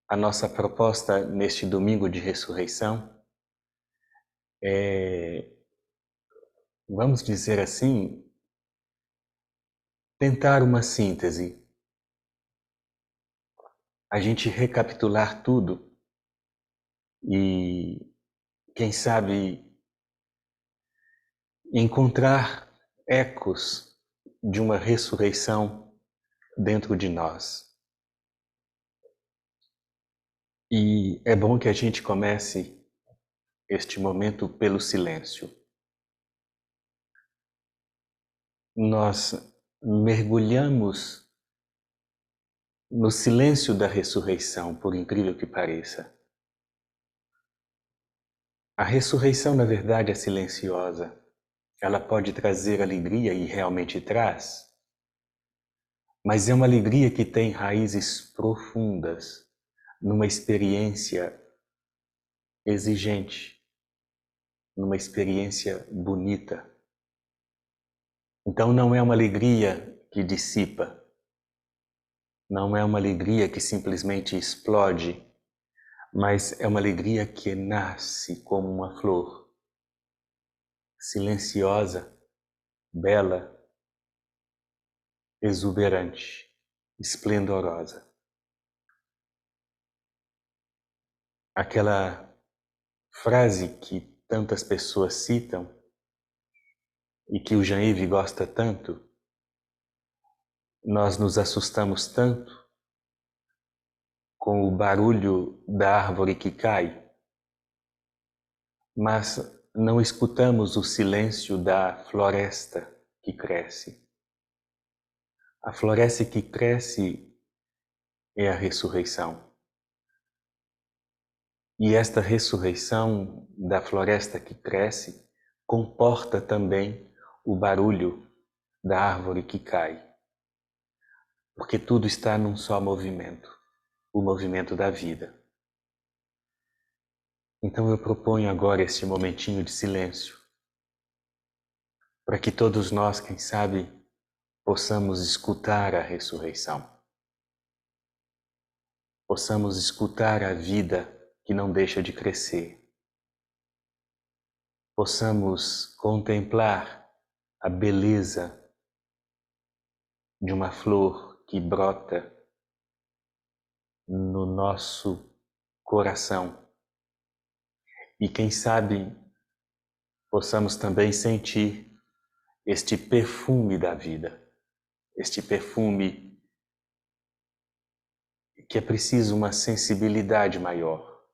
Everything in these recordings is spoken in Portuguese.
A nossa proposta neste domingo de ressurreição é, vamos dizer assim, tentar uma síntese, a gente recapitular tudo e, quem sabe, encontrar ecos de uma ressurreição dentro de nós. E é bom que a gente comece este momento pelo silêncio. Nós mergulhamos no silêncio da ressurreição, por incrível que pareça. A ressurreição, na verdade, é silenciosa. Ela pode trazer alegria e realmente traz, mas é uma alegria que tem raízes profundas, numa experiência exigente, numa experiência bonita. Então não é uma alegria que dissipa, não é uma alegria que simplesmente explode, mas é uma alegria que nasce como uma flor, silenciosa, bela, exuberante, esplendorosa. Aquela frase que tantas pessoas citam e que o Jean-Yves gosta tanto, nós nos assustamos tanto com o barulho da árvore que cai, mas não escutamos o silêncio da floresta que cresce. A floresta que cresce é a ressurreição. E esta ressurreição da floresta que cresce comporta também o barulho da árvore que cai, porque tudo está num só movimento, o movimento da vida. Então eu proponho agora este momentinho de silêncio, para que todos nós, quem sabe, possamos escutar a ressurreição, possamos escutar a vida que não deixa de crescer, possamos contemplar a beleza de uma flor que brota no nosso coração e, quem sabe, possamos também sentir este perfume da vida, este perfume que é preciso uma sensibilidade maior,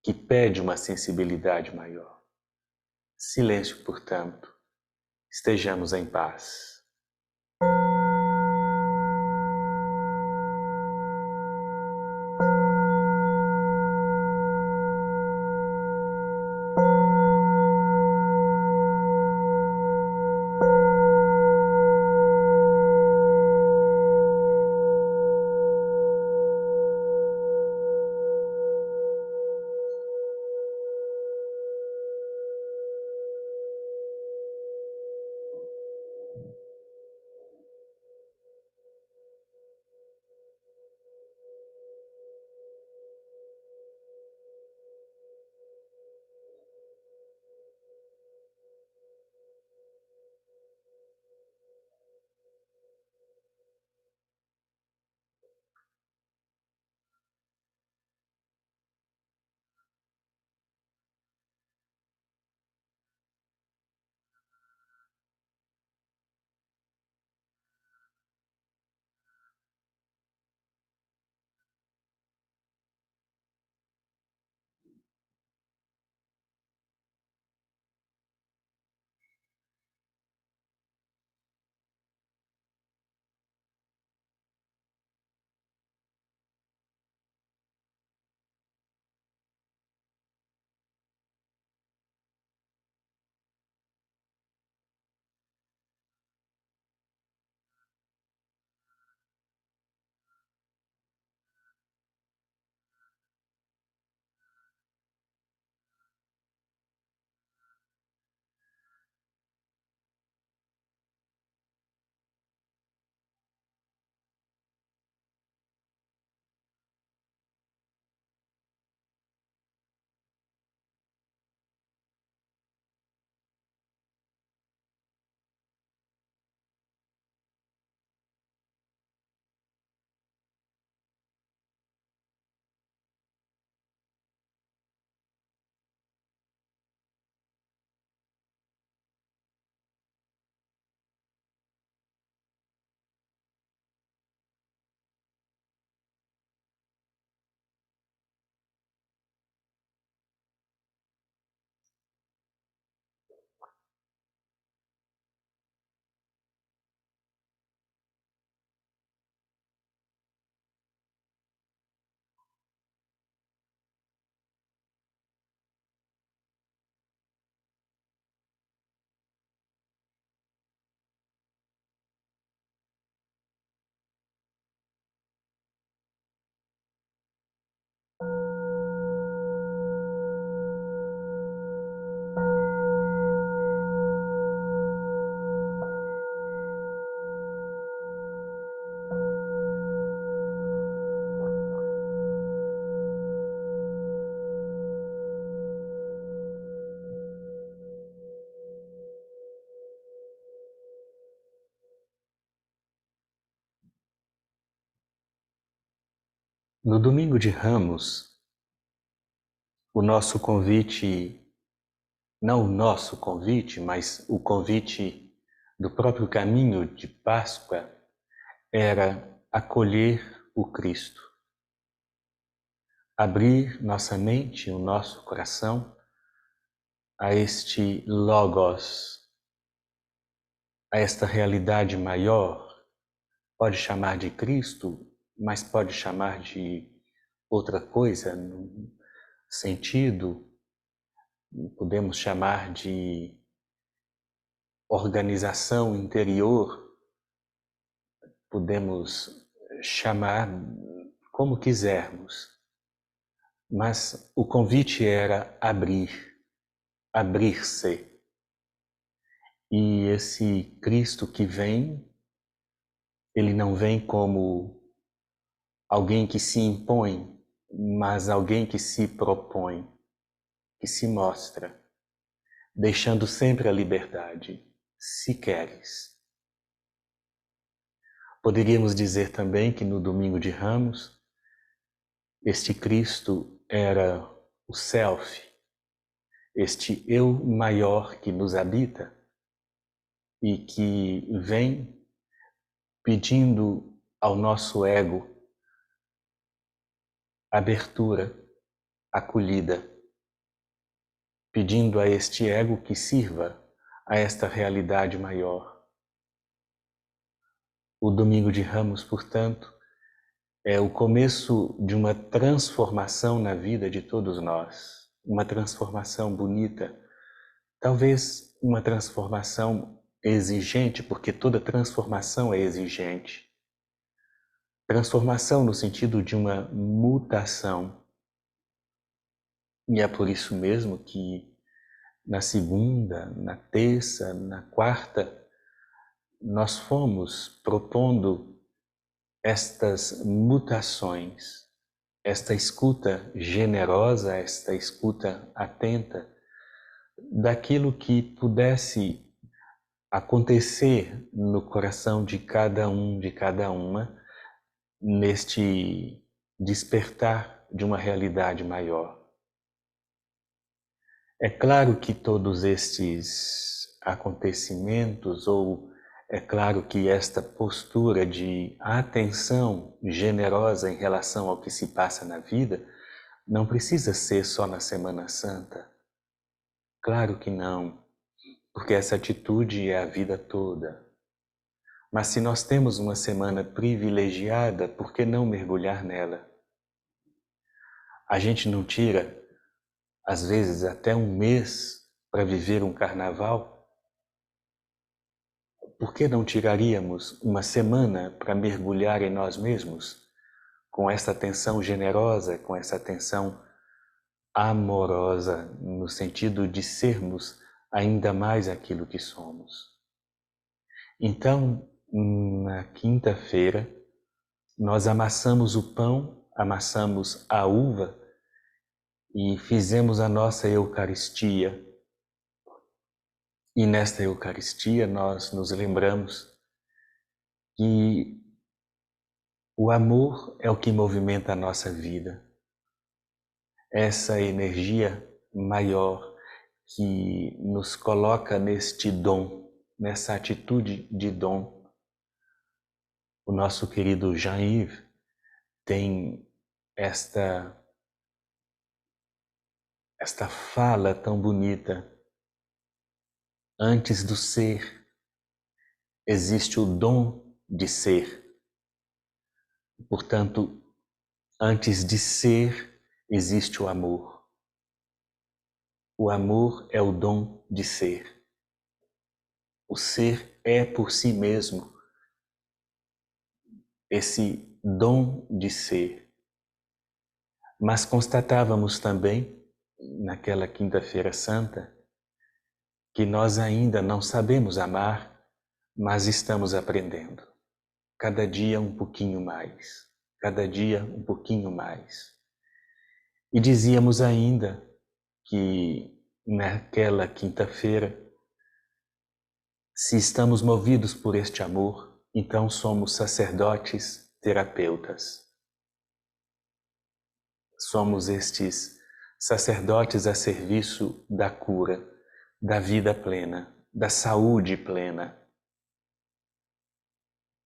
que pede uma sensibilidade maior. Silêncio, portanto, estejamos em paz. No domingo de Ramos, o nosso convite, não o nosso convite, mas o convite do próprio caminho de Páscoa era acolher o Cristo, abrir nossa mente, o nosso coração a este Logos, a esta realidade maior. Pode chamar de Cristo, mas pode chamar de outra coisa, no sentido, podemos chamar de organização interior, podemos chamar como quisermos, mas o convite era abrir-se. E esse Cristo que vem, ele não vem como alguém que se impõe, mas alguém que se propõe, que se mostra, deixando sempre a liberdade, se queres. Poderíamos dizer também que no domingo de Ramos, este Cristo era o self, este eu maior que nos habita e que vem pedindo ao nosso ego abertura, acolhida, pedindo a este ego que sirva a esta realidade maior. O domingo de Ramos, portanto, é o começo de uma transformação na vida de todos nós, uma transformação bonita, talvez uma transformação exigente, porque toda transformação é exigente. Transformação no sentido de uma mutação. E é por isso mesmo que na segunda, na terça, na quarta, nós fomos propondo estas mutações, esta escuta generosa, esta escuta atenta, daquilo que pudesse acontecer no coração de cada um, de cada uma, neste despertar de uma realidade maior. É claro que todos estes acontecimentos, ou é claro que esta postura de atenção generosa em relação ao que se passa na vida, não precisa ser só na Semana Santa. Claro que não, porque essa atitude é a vida toda. Mas se nós temos uma semana privilegiada, por que não mergulhar nela? A gente não tira, às vezes, até um mês para viver um carnaval? Por que não tiraríamos uma semana para mergulhar em nós mesmos, com essa atenção generosa, com essa atenção amorosa, no sentido de sermos ainda mais aquilo que somos? Então, na quinta-feira, nós amassamos o pão, amassamos a uva e fizemos a nossa Eucaristia. E nesta Eucaristia nós nos lembramos que o amor é o que movimenta a nossa vida. Essa energia maior que nos coloca neste dom, nessa atitude de dom. O nosso querido Jean-Yves tem esta fala tão bonita. Antes do ser, existe o dom de ser. Portanto, antes de ser, existe o amor. O amor é o dom de ser. O ser é por si mesmo esse dom de ser. Mas constatávamos também, naquela quinta-feira santa, que nós ainda não sabemos amar, mas estamos aprendendo. Cada dia um pouquinho mais, cada dia um pouquinho mais. E dizíamos ainda que naquela quinta-feira, se estamos movidos por este amor, então somos sacerdotes terapeutas. somos estes sacerdotes a serviço da cura, da vida plena, da saúde plena.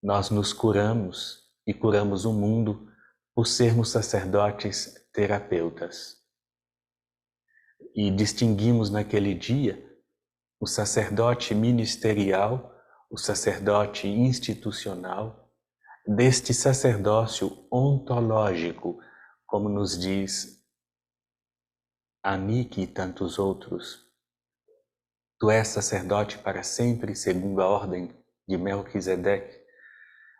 Nós nos curamos e curamos o mundo por sermos sacerdotes terapeutas. E distinguimos naquele dia o sacerdote ministerial, o sacerdote institucional, deste sacerdócio ontológico, como nos diz Aniki e tantos outros. Tu és sacerdote para sempre, segundo a ordem de Melquisedeque,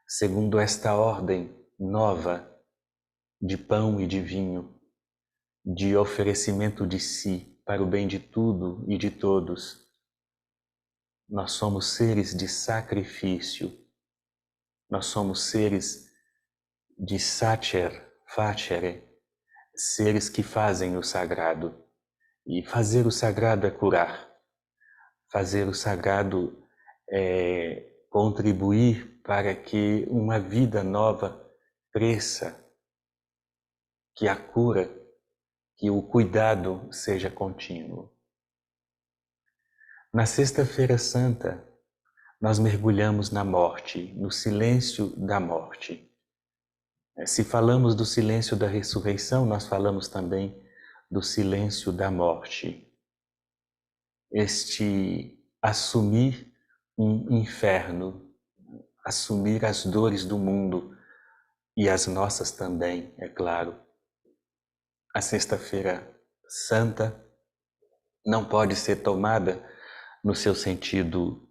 segundo esta ordem nova de pão e de vinho, de oferecimento de si para o bem de tudo e de todos. Nós somos seres de sacrifício, nós somos seres de sacer, facere, seres que fazem o sagrado. E fazer o sagrado é curar. Fazer o sagrado é contribuir para que uma vida nova cresça, que a cura, que o cuidado seja contínuo. Na Sexta-feira Santa, nós mergulhamos na morte, no silêncio da morte. Se falamos do silêncio da ressurreição, nós falamos também do silêncio da morte. Este assumir um inferno, assumir as dores do mundo e as nossas também, é claro. A Sexta-feira Santa não pode ser tomada no seu sentido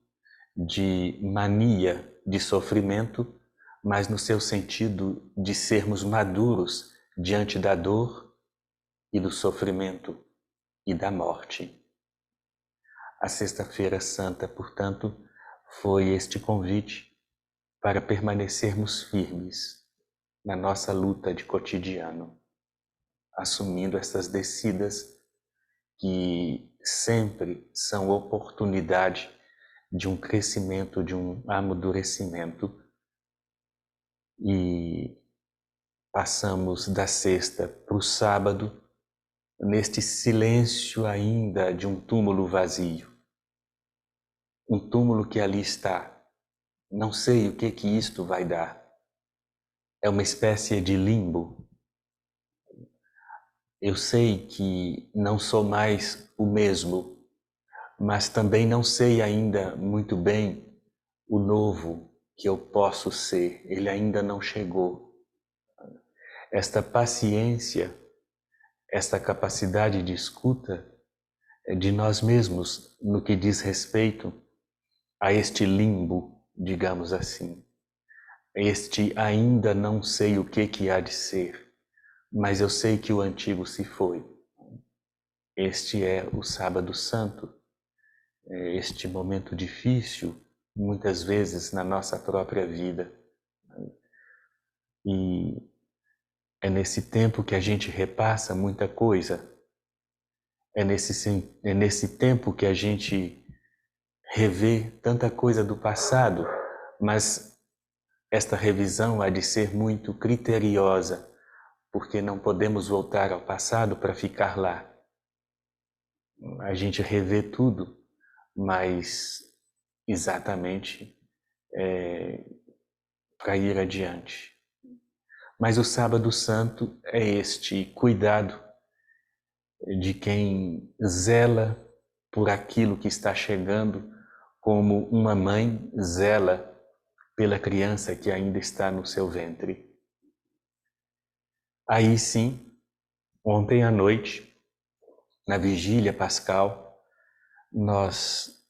de mania de sofrimento, mas no seu sentido de sermos maduros diante da dor e do sofrimento e da morte. A Sexta-feira Santa, portanto, foi este convite para permanecermos firmes na nossa luta de cotidiano, assumindo essas descidas que sempre são oportunidade de um crescimento, de um amadurecimento. E passamos da sexta para o sábado, neste silêncio ainda de um túmulo vazio. Um túmulo que ali está. Não sei o que isto vai dar. É uma espécie de limbo. Eu sei que não sou mais o mesmo, mas também não sei ainda muito bem o novo que eu posso ser. Ele ainda não chegou. Esta paciência, esta capacidade de escuta de nós mesmos no que diz respeito a este limbo, digamos assim. Este ainda não sei o que há de ser, mas eu sei que o antigo se foi. Este é o Sábado Santo, este momento difícil, muitas vezes na nossa própria vida. E é nesse tempo que a gente repassa muita coisa. É nesse tempo que a gente revê tanta coisa do passado, mas esta revisão há de ser muito criteriosa, porque não podemos voltar ao passado para ficar lá. A gente revê tudo, mas exatamente para ir adiante. Mas o Sábado Santo é este cuidado de quem zela por aquilo que está chegando, como uma mãe zela pela criança que ainda está no seu ventre. Aí sim, ontem à noite, na vigília pascal, nós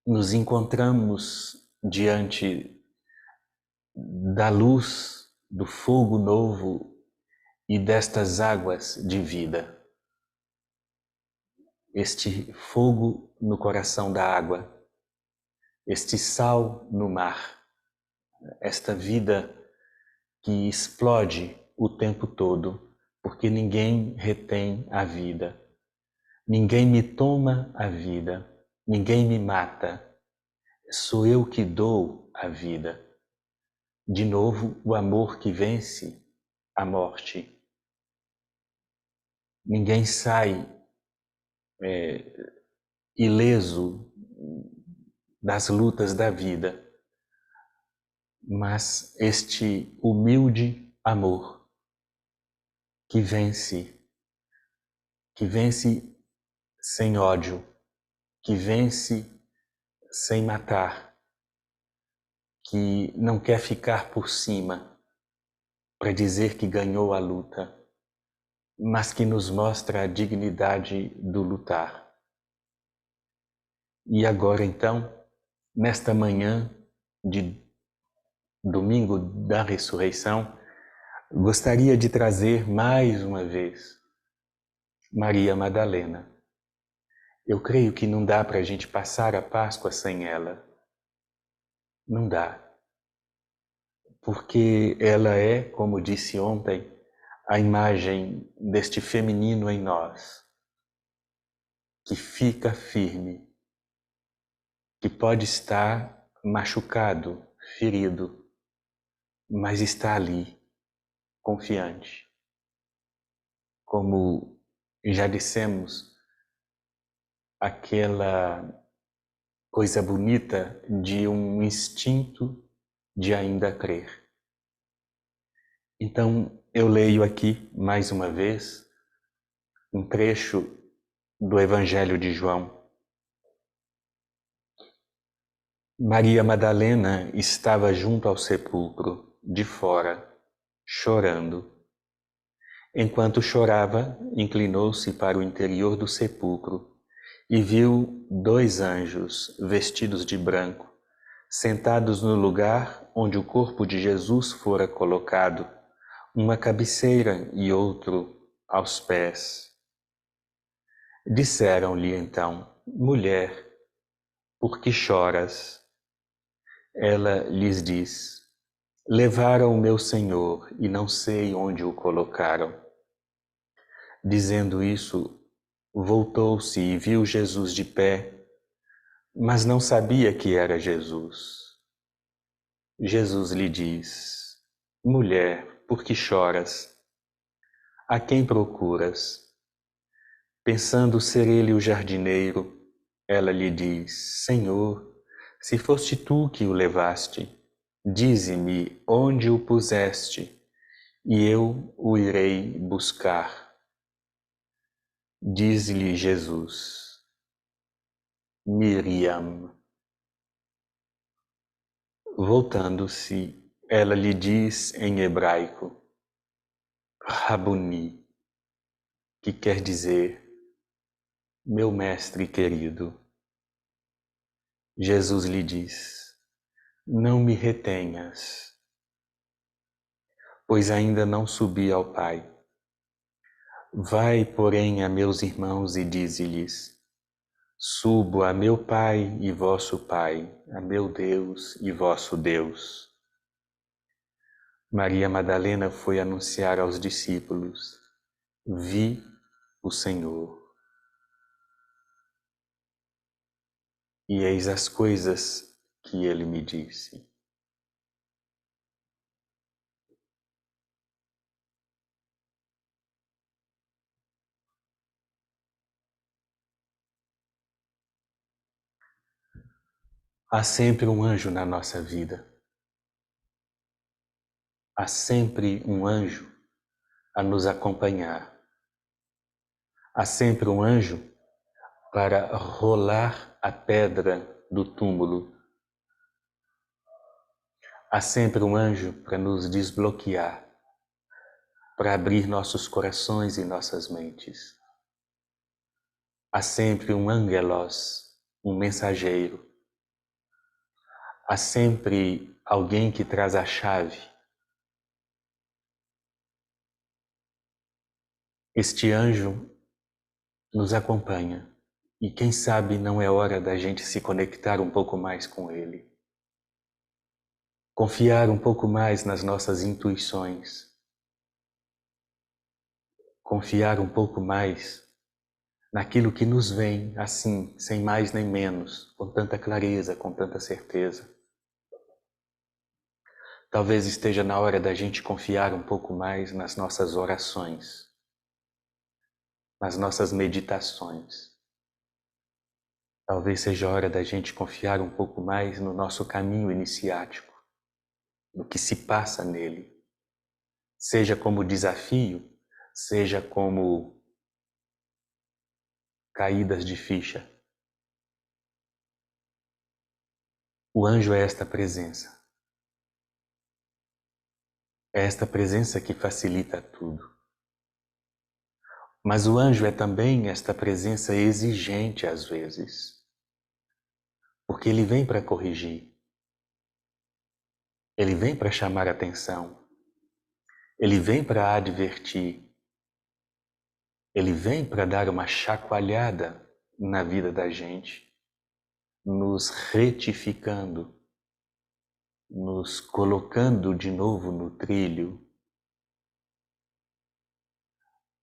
nos encontramos diante da luz, do fogo novo e destas águas de vida. Este fogo no coração da água, este sal no mar, esta vida que explode o tempo todo, porque ninguém retém a vida. Ninguém me toma a vida, ninguém me mata, sou eu que dou a vida. De novo, o amor que vence a morte. Ninguém sai ileso das lutas da vida, mas este humilde amor que vence sem ódio, que vence sem matar, que não quer ficar por cima para dizer que ganhou a luta, mas que nos mostra a dignidade do lutar. E agora então, nesta manhã de domingo da ressurreição, gostaria de trazer mais uma vez Maria Madalena. Eu creio que não dá para a gente passar a Páscoa sem ela. Não dá. Porque ela é, como disse ontem, a imagem deste feminino em nós, que fica firme, que pode estar machucado, ferido, mas está ali, confiante. Como já dissemos, aquela coisa bonita de um instinto de ainda crer. Então, eu leio aqui, mais uma vez, um trecho do Evangelho de João. Maria Madalena estava junto ao sepulcro, de fora, chorando. Enquanto chorava, inclinou-se para o interior do sepulcro e viu 2 anjos, vestidos de branco, sentados no lugar onde o corpo de Jesus fora colocado, uma à cabeceira e outro aos pés. Disseram-lhe então: Mulher, por que choras? Ela lhes diz: Levaram o meu Senhor e não sei onde o colocaram. Dizendo isso, voltou-se e viu Jesus de pé, mas não sabia que era Jesus. Jesus lhe diz: Mulher, por que choras? A quem procuras? Pensando ser ele o jardineiro, ela lhe diz: Senhor, se foste tu que o levaste, dize-me onde o puseste, e eu o irei buscar. Diz-lhe Jesus: Miriam. Voltando-se, ela lhe diz em hebraico: Rabuni, que quer dizer meu mestre querido. Jesus lhe diz: Não me retenhas, pois ainda não subi ao Pai. Vai, porém, a meus irmãos e dize-lhes: Subo a meu Pai e vosso Pai, a meu Deus e vosso Deus. Maria Madalena foi anunciar aos discípulos: Vi o Senhor. E eis as coisas que ele me disse. Há sempre um anjo na nossa vida. Há sempre um anjo a nos acompanhar. Há sempre um anjo para rolar a pedra do túmulo. Há sempre um anjo para nos desbloquear, para abrir nossos corações e nossas mentes. Há sempre um angelos, um mensageiro. Há sempre alguém que traz a chave. Este anjo nos acompanha e quem sabe não é hora da gente se conectar um pouco mais com ele. Confiar um pouco mais nas nossas intuições. Confiar um pouco mais naquilo que nos vem assim, sem mais nem menos, com tanta clareza, com tanta certeza. Talvez esteja na hora da gente confiar um pouco mais nas nossas orações, nas nossas meditações. Talvez seja a hora da gente confiar um pouco mais no nosso caminho iniciático, no que se passa nele, seja como desafio, seja como caídas de ficha. O anjo é esta presença. É esta presença que facilita tudo. Mas o anjo é também esta presença exigente às vezes, porque ele vem para corrigir, ele vem para chamar atenção, ele vem para advertir, ele vem para dar uma chacoalhada na vida da gente, nos retificando, nos colocando de novo no trilho.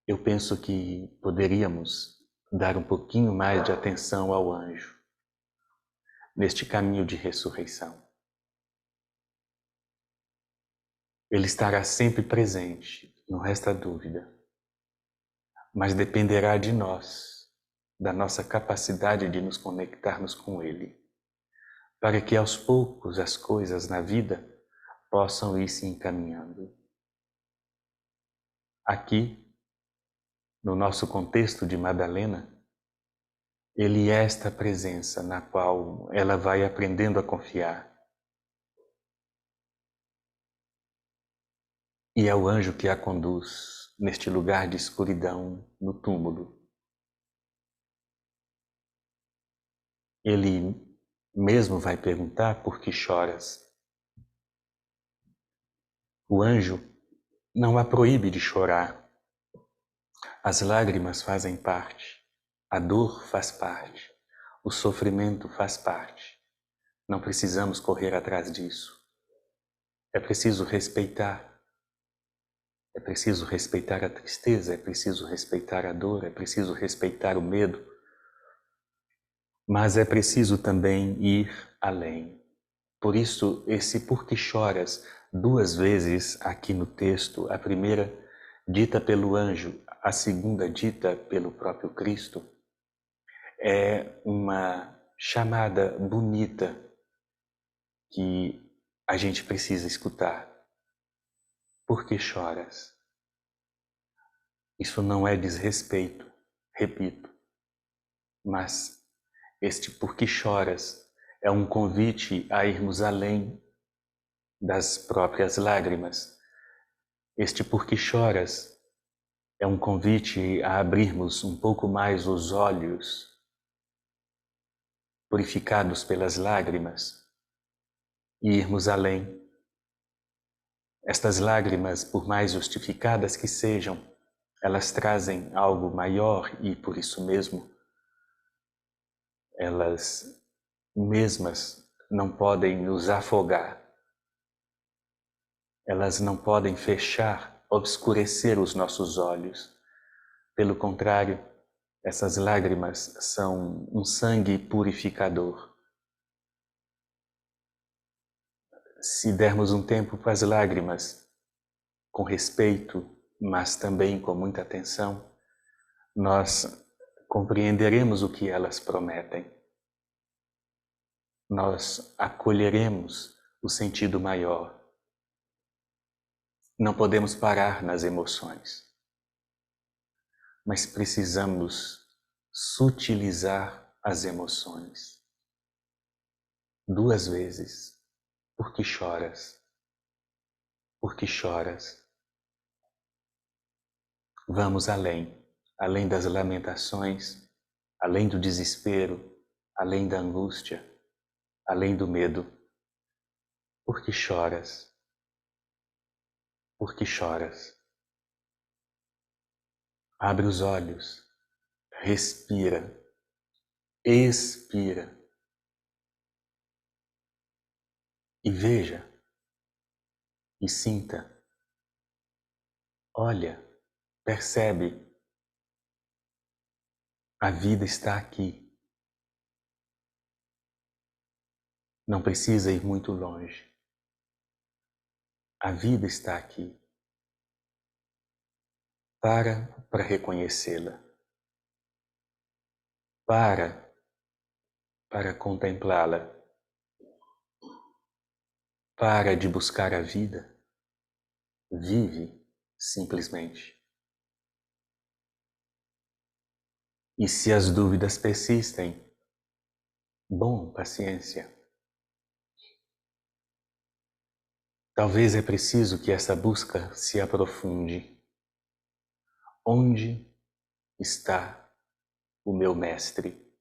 Eu penso que poderíamos dar um pouquinho mais de atenção ao anjo neste caminho de ressurreição. Ele estará sempre presente, não resta dúvida, mas dependerá de nós, da nossa capacidade de nos conectarmos com Ele, para que aos poucos as coisas na vida possam ir se encaminhando. Aqui, no nosso contexto de Madalena, Ele é esta presença na qual ela vai aprendendo a confiar. E é o anjo que a conduz neste lugar de escuridão, no túmulo. Ele mesmo vai perguntar: por que choras? O anjo não a proíbe de chorar. As lágrimas fazem parte, a dor faz parte, o sofrimento faz parte. Não precisamos correr atrás disso. É preciso respeitar. É preciso respeitar a tristeza, é preciso respeitar a dor, é preciso respeitar o medo. Mas é preciso também ir além. Por isso, esse por que choras, duas vezes aqui no texto, a primeira dita pelo anjo, a segunda dita pelo próprio Cristo, é uma chamada bonita que a gente precisa escutar. Por que choras? Isso não é desrespeito, repito, mas este por que choras é um convite a irmos além das próprias lágrimas. Este por que choras é um convite a abrirmos um pouco mais os olhos, purificados pelas lágrimas, e irmos além. Estas lágrimas, por mais justificadas que sejam, elas trazem algo maior e, por isso mesmo, elas mesmas não podem nos afogar. Elas não podem fechar, obscurecer os nossos olhos. Pelo contrário, essas lágrimas são um sangue purificador. Se dermos um tempo para as lágrimas, com respeito, mas também com muita atenção, nós compreenderemos o que elas prometem. Nós acolheremos o sentido maior. Não podemos parar nas emoções, mas precisamos sutilizar as emoções. Duas vezes. Por que choras? Por que choras? Vamos além, além das lamentações, além do desespero, além da angústia, além do medo. Por que choras? Por que choras? Abre os olhos, respira, expira e veja, e sinta, olha, percebe, a vida está aqui. Não precisa ir muito longe. A vida está aqui. Para reconhecê-la. Para contemplá-la. Para de buscar a vida. Vive simplesmente. E se as dúvidas persistem, bom, paciência. Talvez é preciso que essa busca se aprofunde. Onde está o meu Mestre?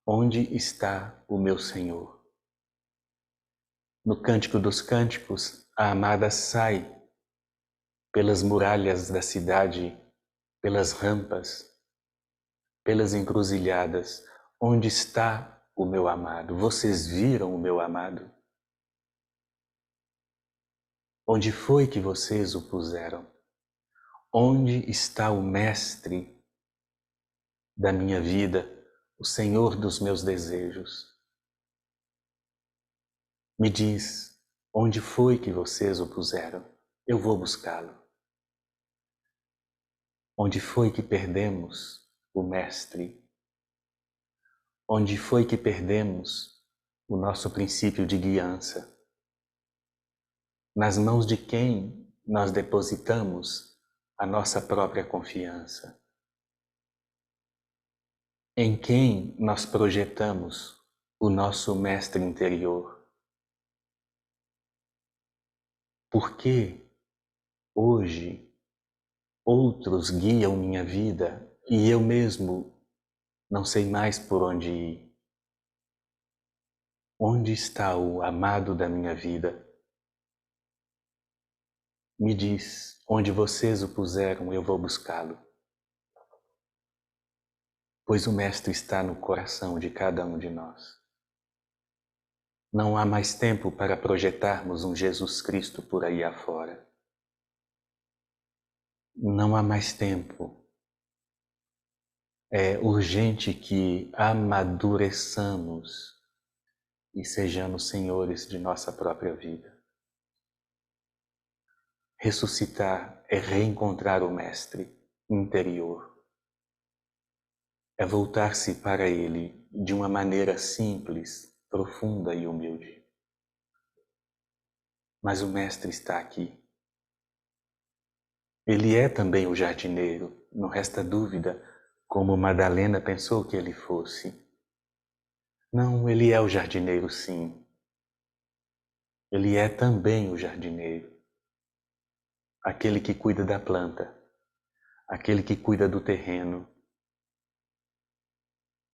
Onde está o meu Senhor? No Cântico dos Cânticos, a amada sai pelas muralhas da cidade, pelas rampas, pelas encruzilhadas. Onde está o meu amado? Vocês viram o meu amado? Onde foi que vocês o puseram? Onde está o Mestre da minha vida, o Senhor dos meus desejos? Me diz, onde foi que vocês o puseram? Eu vou buscá-lo. Onde foi que perdemos o Mestre? Onde foi que perdemos o nosso princípio de guiança? Nas mãos de quem nós depositamos a nossa própria confiança? Em quem nós projetamos o nosso Mestre interior? Por que hoje outros guiam minha vida e eu mesmo não sei mais por onde ir? Onde está o amado da minha vida? Me diz, onde vocês o puseram, eu vou buscá-lo. Pois o Mestre está no coração de cada um de nós. Não há mais tempo para projetarmos um Jesus Cristo por aí afora. Não há mais tempo. É urgente que amadureçamos e sejamos senhores de nossa própria vida. Ressuscitar é reencontrar o Mestre interior. É voltar-se para Ele de uma maneira simples, profunda e humilde. Mas o Mestre está aqui. Ele é também o jardineiro, não resta dúvida, como Madalena pensou que ele fosse. Não, ele é o jardineiro, sim. Ele é também o jardineiro. Aquele que cuida da planta, aquele que cuida do terreno,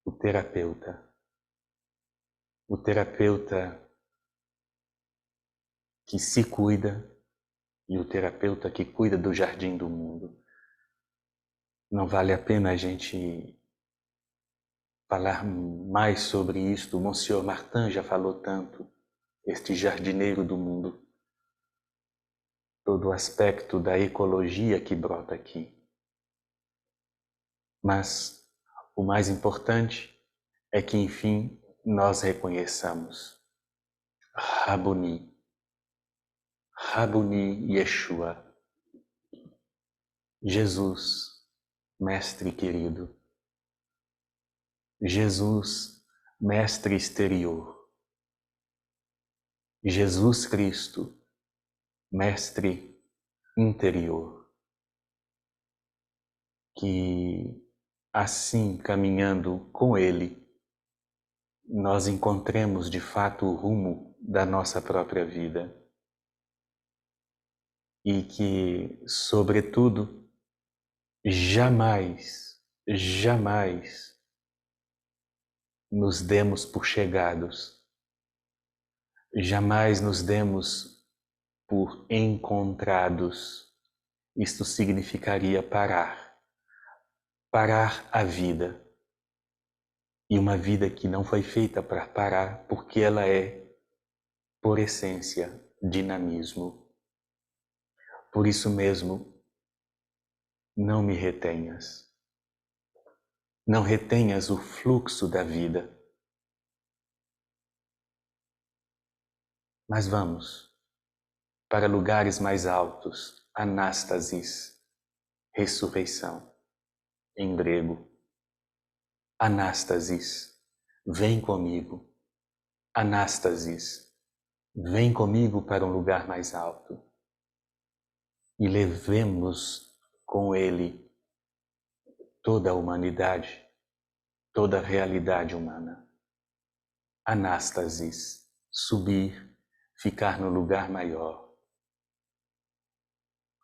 o terapeuta que se cuida e o terapeuta que cuida do jardim do mundo. Não vale a pena a gente falar mais sobre isto. O Monsieur Martin já falou tanto, este jardineiro do mundo, todo o aspecto da ecologia que brota aqui. Mas o mais importante é que, enfim, nós reconheçamos Rabuni, Rabuni Yeshua, Jesus, Mestre querido, Jesus, Mestre exterior, Jesus Cristo, Mestre interior, que assim, caminhando com Ele, nós encontremos de fato o rumo da nossa própria vida e que, sobretudo, jamais nos demos por chegados, jamais nos demos por encontrados. Isto significaria parar a vida. E uma vida que não foi feita para parar, porque ela é, por essência, dinamismo. Por isso mesmo, não me retenhas. Não retenhas o fluxo da vida. Mas vamos, para lugares mais altos. Anástasis, ressurreição, em grego. Anástasis, vem comigo. Anástasis, vem comigo para um lugar mais alto. E levemos com ele toda a humanidade, toda a realidade humana. Anástasis, subir, ficar no lugar maior.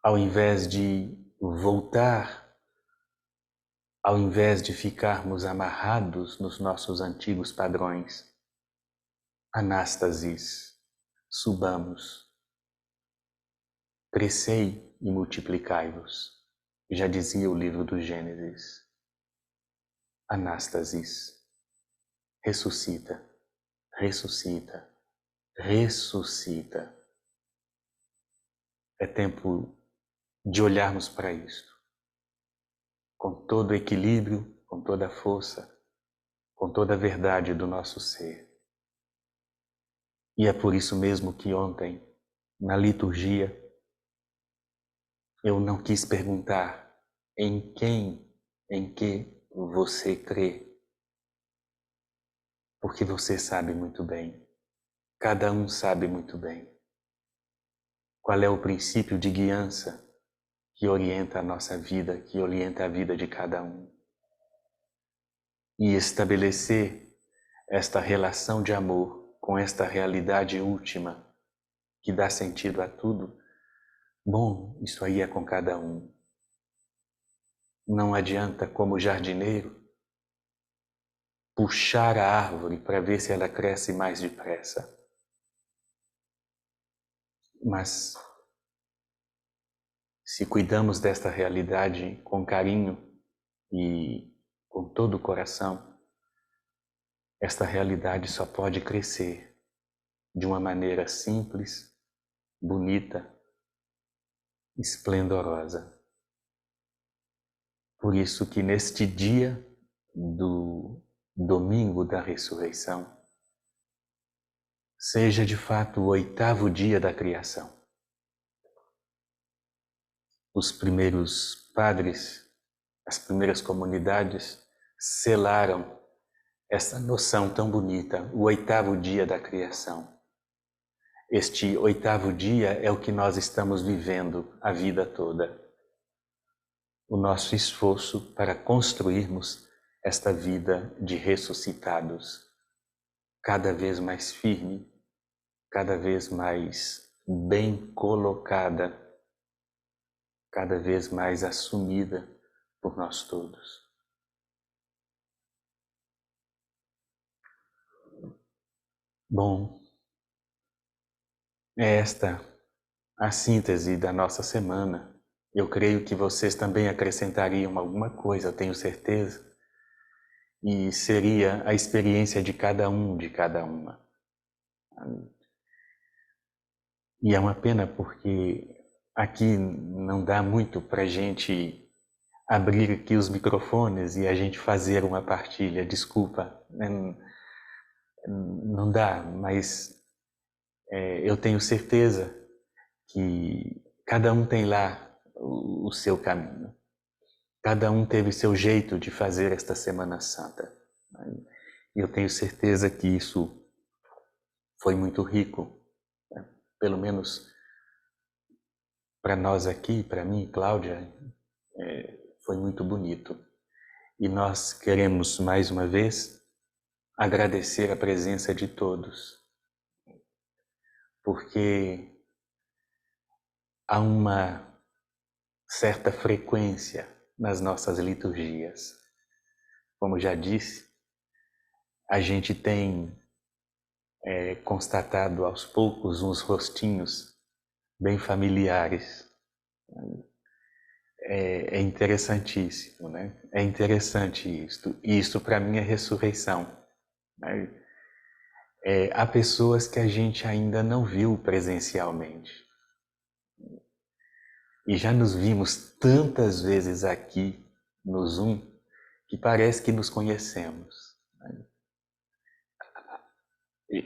Ao invés de voltar, ao invés de ficarmos amarrados nos nossos antigos padrões, anástasis, subamos. Crescei e multiplicai-vos, já dizia o livro do Gênesis. Anástasis, ressuscita, ressuscita, ressuscita. É tempo de olharmos para isto, com todo o equilíbrio, com toda a força, com toda a verdade do nosso ser. E é por isso mesmo que ontem, na liturgia, eu não quis perguntar em quem, em que você crê, porque você sabe muito bem, cada um sabe muito bem, qual é o princípio de guiança que orienta a nossa vida, que orienta a vida de cada um. E estabelecer esta relação de amor com esta realidade última que dá sentido a tudo, bom, isso aí é com cada um. Não adianta, como jardineiro, puxar a árvore para ver se ela cresce mais depressa. Mas, se cuidamos desta realidade com carinho e com todo o coração, esta realidade só pode crescer de uma maneira simples, bonita, esplendorosa. Por isso que neste dia do domingo da ressurreição, seja de fato o 8º dia da criação. Os primeiros padres, as primeiras comunidades selaram essa noção tão bonita, o 8º dia da criação. Este 8º dia é o que nós estamos vivendo a vida toda. O nosso esforço para construirmos esta vida de ressuscitados, cada vez mais firme, cada vez mais bem colocada, cada vez mais assumida por nós todos. Bom, é esta a síntese da nossa semana. Eu creio que vocês também acrescentariam alguma coisa, eu tenho certeza, e seria a experiência de cada um, de cada uma. E é uma pena porque aqui não dá muito para a gente abrir aqui os microfones e a gente fazer uma partilha, desculpa, não dá, mas eu tenho certeza que cada um tem lá o seu caminho. Cada um teve seu jeito de fazer esta Semana Santa. E eu tenho certeza que isso foi muito rico, né? Pelo menos para nós aqui, para mim, Cláudia, foi muito bonito. E nós queremos, mais uma vez, agradecer a presença de todos, porque há uma certa frequência nas nossas liturgias. Como já disse, a gente tem constatado aos poucos uns rostinhos bem familiares. É interessantíssimo, né? É interessante isto. E isto para mim é ressurreição, né? Há pessoas que a gente ainda não viu presencialmente. E já nos vimos tantas vezes aqui no Zoom que parece que nos conhecemos. Né?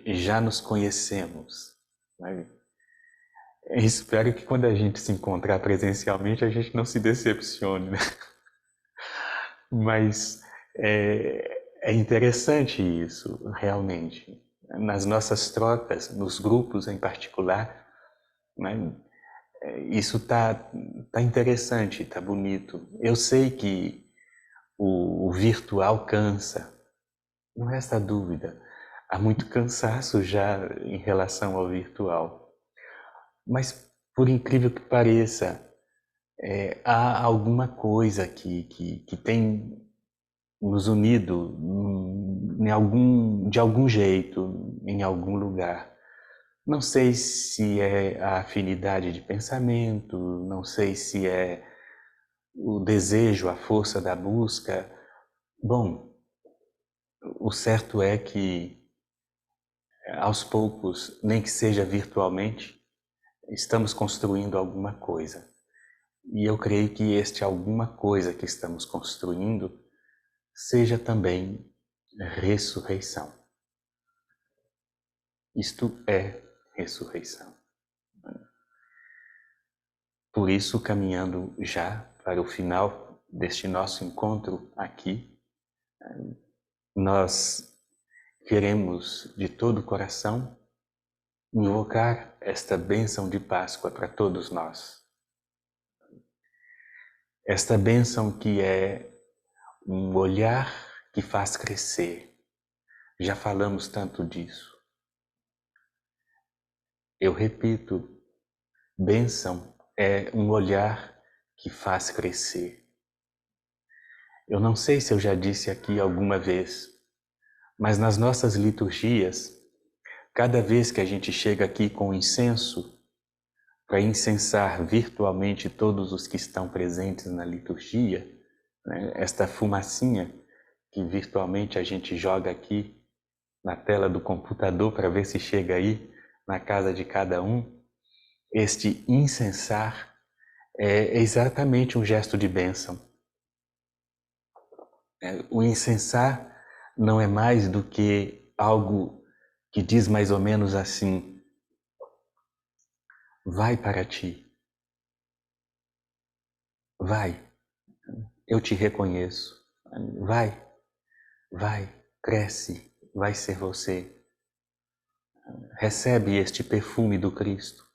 E já nos conhecemos. Né? Espero que quando a gente se encontrar presencialmente a gente não se decepcione, né? Mas é interessante isso, realmente. Nas nossas trocas, nos grupos em particular, né? Isso tá interessante, tá bonito. Eu sei que o virtual cansa, não resta dúvida. Há muito cansaço já em relação ao virtual. Mas, por incrível que pareça, há alguma coisa que tem nos unido de algum jeito, em algum lugar. Não sei se é a afinidade de pensamento, não sei se é o desejo, a força da busca. Bom, o certo é que, aos poucos, nem que seja virtualmente, estamos construindo alguma coisa. E eu creio que este alguma coisa que estamos construindo seja também ressurreição. Isto é ressurreição. Por isso, caminhando já para o final deste nosso encontro aqui, nós queremos de todo o coração invocar esta bênção de Páscoa para todos nós. Esta bênção que é um olhar que faz crescer. Já falamos tanto disso. Eu repito, bênção é um olhar que faz crescer. Eu não sei se eu já disse aqui alguma vez, mas nas nossas liturgias, cada vez que a gente chega aqui com incenso, para incensar virtualmente todos os que estão presentes na liturgia, né, esta fumacinha que virtualmente a gente joga aqui na tela do computador para ver se chega aí na casa de cada um, este incensar é exatamente um gesto de bênção. O incensar não é mais do que algo que diz mais ou menos assim: vai para ti, vai, eu te reconheço, vai, cresce, vai ser você. Recebe este perfume do Cristo,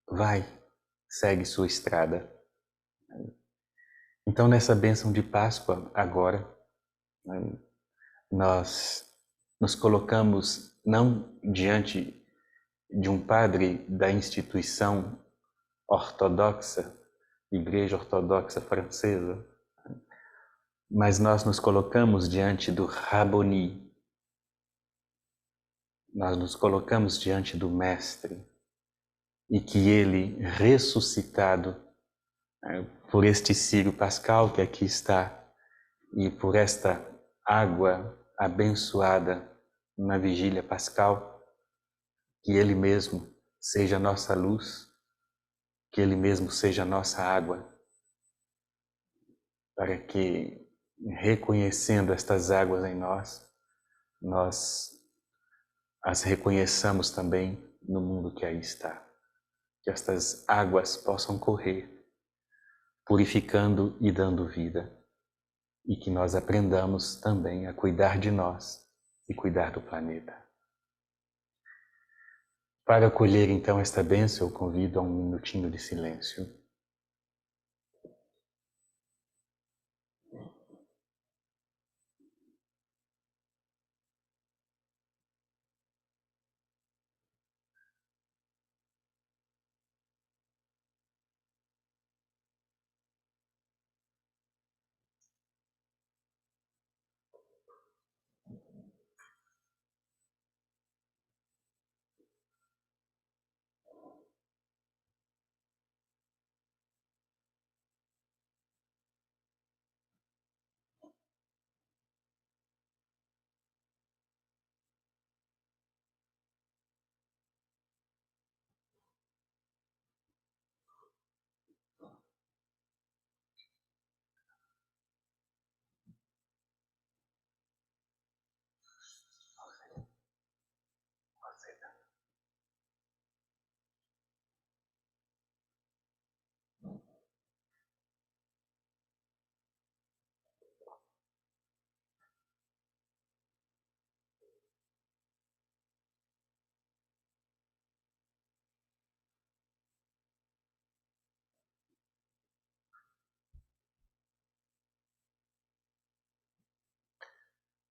vai, segue sua estrada. Então, nessa bênção de Páscoa, agora, nós nos colocamos não diante de um padre da instituição ortodoxa, Igreja Ortodoxa Francesa, mas nós nos colocamos diante do Rabboni, nós nos colocamos diante do Mestre, e que ele, ressuscitado por este Círio Pascal que aqui está, e por esta água abençoada na vigília pascal, que ele mesmo seja nossa luz, que ele mesmo seja nossa água, para que, reconhecendo estas águas em nós, nós as reconheçamos também no mundo que aí está. Que estas águas possam correr, purificando e dando vida, e que nós aprendamos também a cuidar de nós e cuidar do planeta. Para acolher então esta bênção, eu convido a um minutinho de silêncio.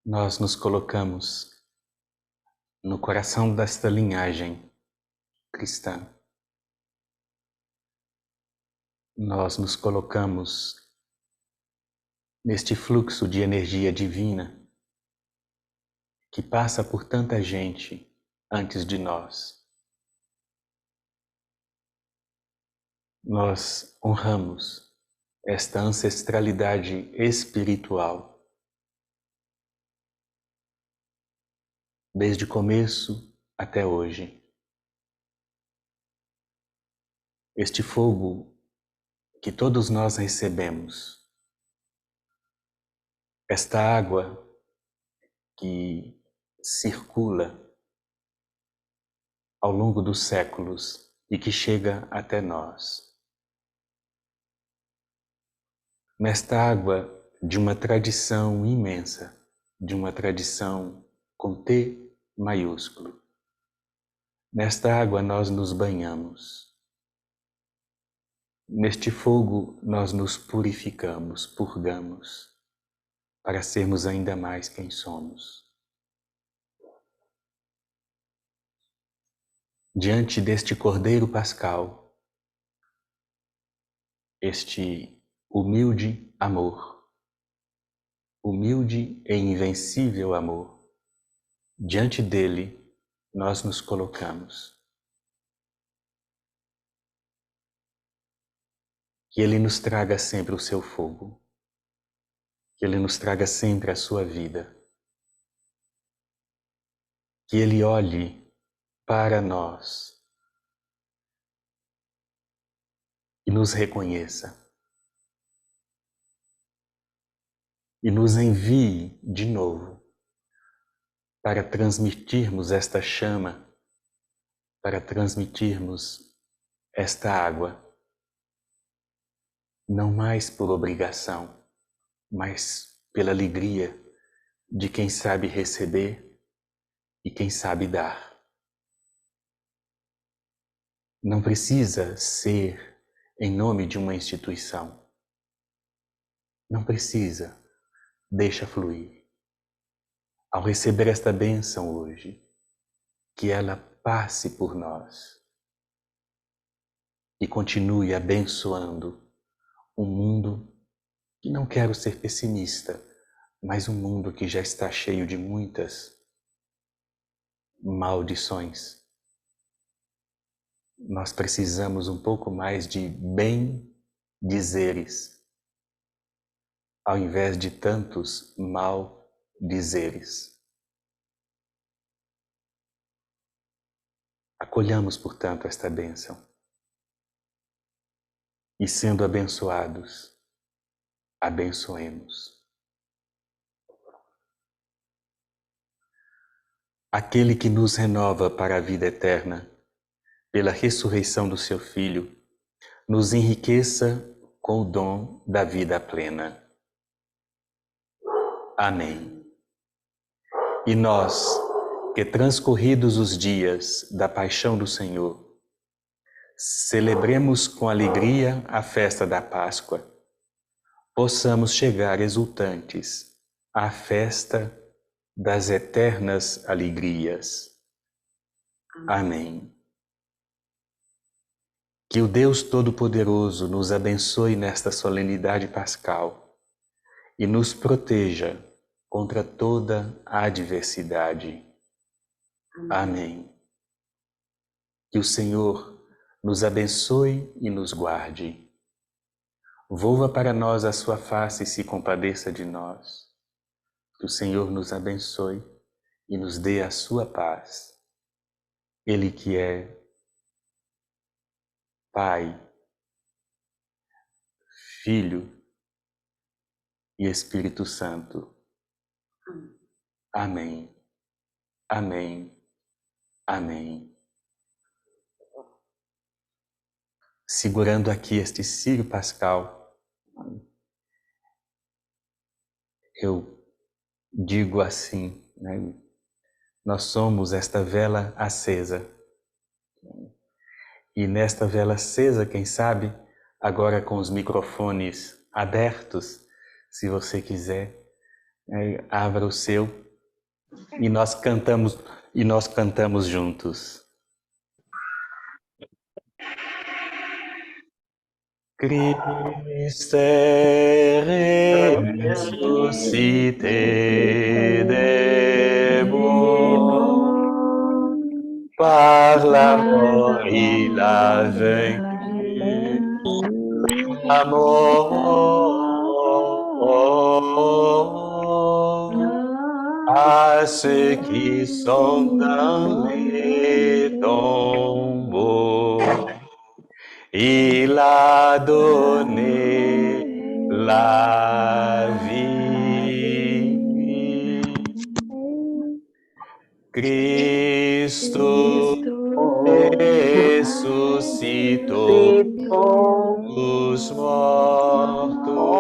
nós nos colocamos no coração desta linhagem cristã. Nós nos colocamos neste fluxo de energia divina que passa por tanta gente antes de nós. Nós honramos esta ancestralidade espiritual desde o começo até hoje. Este fogo que todos nós recebemos, esta água que circula ao longo dos séculos e que chega até nós. Nesta água de uma tradição imensa, de uma tradição com T maiúsculo. Nesta água nós nos banhamos. Neste fogo nós nos purificamos, purgamos, para sermos ainda mais quem somos. Diante deste Cordeiro Pascal, este humilde amor, humilde e invencível amor, diante dele nós nos colocamos. Que ele nos traga sempre o seu fogo, que ele nos traga sempre a sua vida, que ele olhe para nós e nos reconheça e nos envie de novo para transmitirmos esta chama, para transmitirmos esta água, não mais por obrigação, mas pela alegria de quem sabe receber e quem sabe dar. Não precisa ser em nome de uma instituição. Não precisa. Deixa fluir. Ao receber esta bênção hoje, que ela passe por nós e continue abençoando um mundo que não quero ser pessimista, mas um mundo que já está cheio de muitas maldições. Nós precisamos um pouco mais de bem-dizeres, ao invés de tantos mal-dizeres. Acolhamos, portanto, esta bênção. E sendo abençoados, abençoemos. Aquele que nos renova para a vida eterna, pela ressurreição do seu Filho, nos enriqueça com o dom da vida plena. Amém. E nós, que transcorridos os dias da paixão do Senhor, celebremos com alegria a festa da Páscoa, possamos chegar exultantes à festa das eternas alegrias. Amém. Que o Deus Todo-Poderoso nos abençoe nesta solenidade pascal e nos proteja contra toda a adversidade. Amém. Que o Senhor nos abençoe e nos guarde. Volva para nós a sua face e se compadeça de nós. Que o Senhor nos abençoe e nos dê a sua paz. Ele que é Pai, Filho e Espírito Santo. Amém. Amém. Amém. Segurando aqui este círio pascal, eu digo assim, né? Nós somos esta vela acesa. E nesta vela acesa, quem sabe, agora com os microfones abertos, se você quiser, Abra o seu e nós cantamos juntos. Christe ressuscite debout, par la mort il a vaincu la mort. À ceux qui sont dans les tombeaux, il a donné la vie. Cristo ressuscitou dos mortos,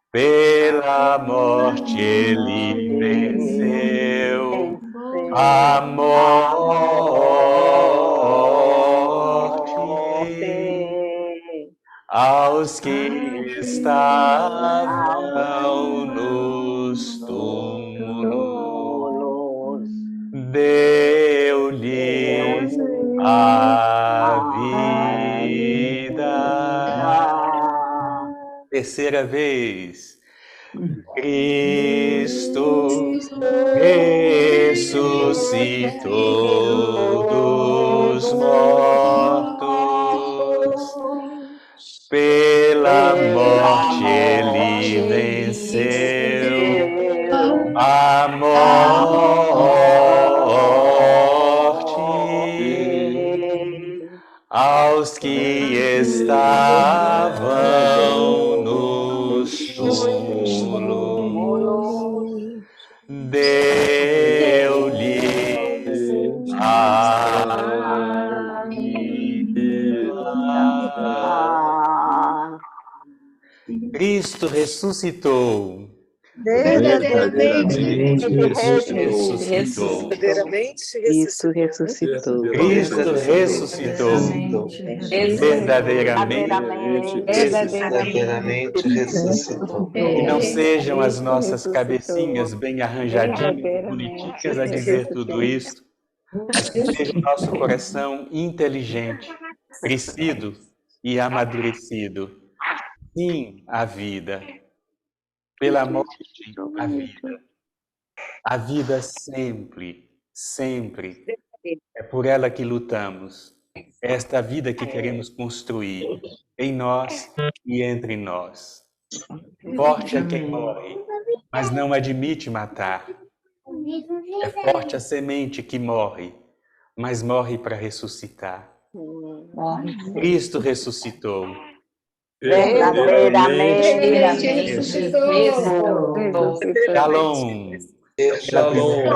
pela morte ele venceu a morte. Aos que estavam nos túmulos, deu-lhes a vida. Terceira vez. Cristo ressuscitou dos mortos, pela morte ele venceu a morte. Aos que estavam nos túmulos, deu-lhes a vida. Cristo ressuscitou. Verdadeiramente ressuscitou. Cristo ressuscitou. Cristo ressuscitou. Verdadeiramente ressuscitou. Que não sejam as nossas cabecinhas bem arranjadinhas e bonitinhas a dizer tudo isso, mas que seja o nosso coração inteligente, crescido e amadurecido. Sim, a vida. Pela morte, a vida. A vida sempre, sempre. É por ela que lutamos. É esta vida que queremos construir em nós e entre nós. Forte é quem morre, mas não admite matar. É forte a semente que morre, mas morre para ressuscitar. Cristo ressuscitou. Verdadeiramente ressuscitou. Shalom. Shalom.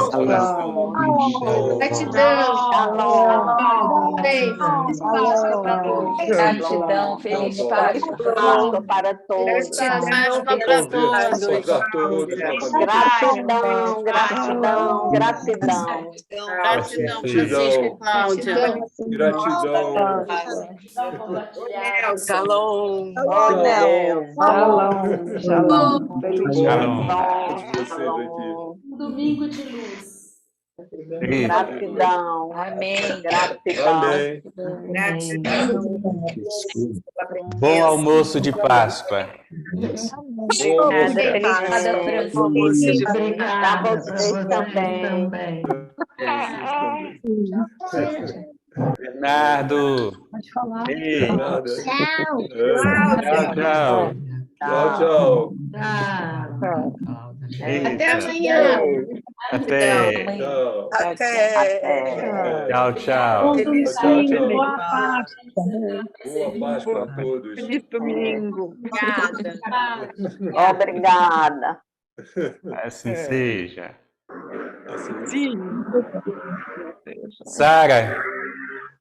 Gratidão, feliz Páscoa para todos. Gratidão para todos. Gratidão, gratidão, gratidão. Gratidão, Francisco e Cláudia. Gratidão. Shalom. Shalom. Feliz Shalom. Shalom. Domingo de luz. Gratidão. Amém. Gratidão. Amém. Bom almoço de Páscoa. Obrigada, Francisco. Para vocês também. Bernardo. Pode falar. Ei. Tchau. Tchau. Até amanhã. Até. Tchau, tchau. Feliz domingo. Boa Páscoa. Boa Páscoa a todos. Feliz domingo. Obrigada. Assim seja. Sim.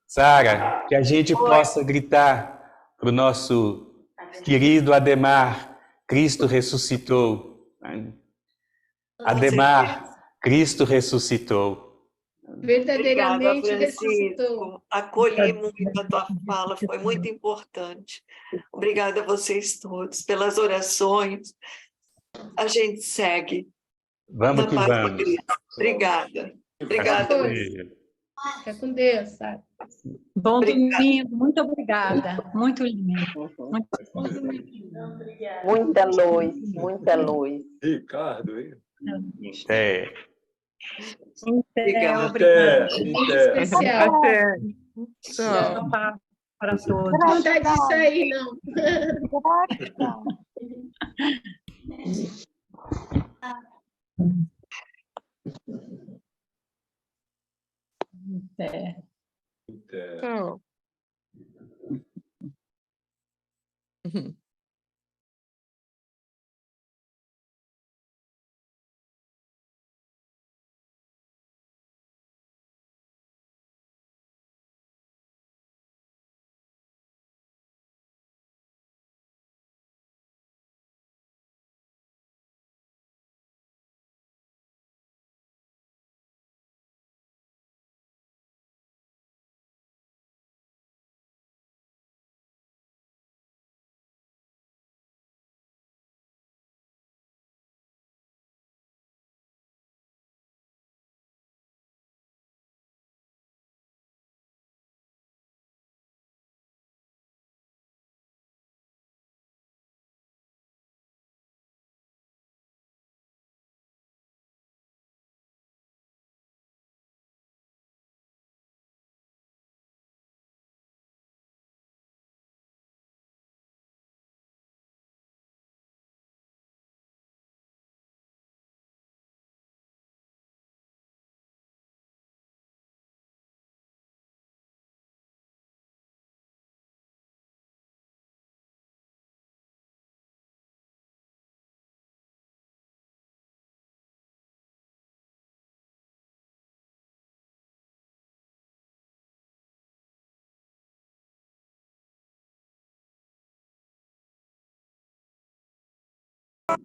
Sara, que a gente possa gritar para o nosso querido Ademar, Cristo ressuscitou. Ademar, Cristo ressuscitou. Verdadeiramente ressuscitou. Acolhi muito a tua fala, foi muito importante. Obrigada a vocês todos pelas orações, a gente segue Vamos na que paz de vamos. Cristo. Obrigada. Obrigada, Maravilha. Fica com Deus, sabe? Bom Obrigada. domingo, muito obrigada. Muito lindo. Muito Obrigada. Muita luz, muita luz. Ricardo, hein? É. Obrigada. obrigada. Muito Até. especial. Até. Tchau. Para todos. Não dá vontade de sair, não. É. Até. Tchau.